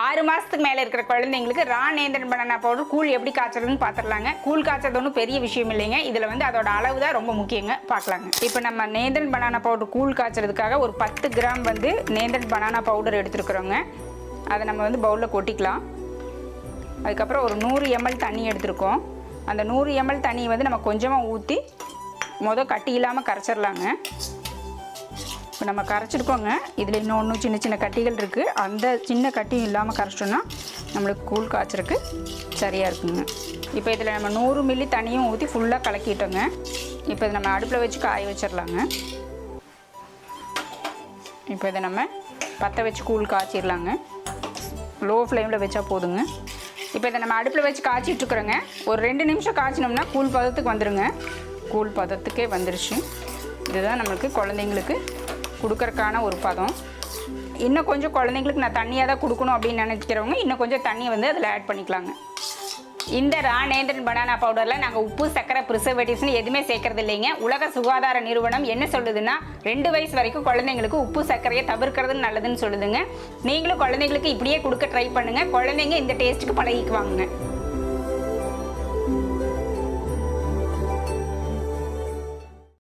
6 மாதத்துக்கு மேலே இருக்கிற குழந்தைங்களுக்கு ரா நேந்திரன் பனானா பவுடர் கூழ் எப்படி காய்ச்சறதுன்னு பார்த்துடலாங்க. கூழ் காய்ச்சறது ஒன்றும் பெரிய விஷயம் இல்லைங்க. இதில் வந்து அதோட அளவு தான் ரொம்ப முக்கியங்க. பார்க்கலாங்க. இப்போ நம்ம நேந்திரன் பனானா பவுடர் கூழ் காய்ச்சறதுக்காக ஒரு 10 கிராம் வந்து நேந்திரன் பனானா பவுடர் எடுத்துருக்குறோங்க. அதை நம்ம வந்து பவுலில் கொட்டிக்கலாம். அதுக்கப்புறம் ஒரு 100 ml தண்ணி எடுத்துருக்கோம். அந்த 100 ml தண்ணி வந்து நம்ம கொஞ்சமாக ஊற்றி கட்டி இல்லாமல் கரைச்சிடலாங்க. இப்போ நம்ம கரைச்சிருக்கோங்க. இதில் இன்னும் சின்ன சின்ன கட்டிகள் இருக்குது. அந்த சின்ன கட்டியும் இல்லாமல் கரைச்சிட்டோம்னா நம்மளுக்கு கூழ் காய்ச்சறதுக்கு சரியாக இருக்குங்க. இப்போ இதில் நம்ம 100 ml தண்ணியும் ஊற்றி ஃபுல்லாக கலக்கிட்டோங்க. இப்போ இதை நம்ம அடுப்பில் வச்சு காய வச்சிடலாங்க. இப்போ இதை நம்ம பற்ற வச்சு கூழ் காய்ச்சிடலாங்க. லோ ஃப்ளேமில் வச்சா போதுங்க. இப்போ இதை நம்ம அடுப்பில் வச்சு காய்ச்சிட்ருக்குறோங்க. ஒரு 2 நிமிஷம் காய்ச்சினோம்னா கூழ் பதத்துக்கு வந்துடுங்க. கூழ் பதத்துக்கே வந்துருச்சு. இதுதான் நம்மளுக்கு குழந்தைங்களுக்கு கொடுக்கறக்கான ஒரு பதம். இன்னும் கொஞ்சம் குழந்தைங்களுக்கு நான் தண்ணியாக தான் கொடுக்கணும் அப்படின்னு நினைக்கிறவங்க இன்னும் கொஞ்சம் தண்ணியை வந்து அதில் ஆட் பண்ணிக்கலாங்க. இந்த ரா நேந்திரன் பனானா பவுடரில் நாங்கள் உப்பு, சர்க்கரை, ப்ரிசர்வேட்டிவ்ஸ்னு எதுவுமே சேர்க்கறது இல்லைங்க. உலக சுகாதார நிறுவனம் என்ன சொல்லுதுன்னா 2 வயசு வரைக்கும் குழந்தைங்களுக்கு உப்பு சர்க்கரையை தவிர்க்கிறது நல்லதுன்னு சொல்லுதுங்க. நீங்களும் குழந்தைங்களுக்கு இப்படியே கொடுக்க ட்ரை பண்ணுங்கள். குழந்தைங்க இந்த டேஸ்ட்டுக்கு பழகிக்குவாங்க.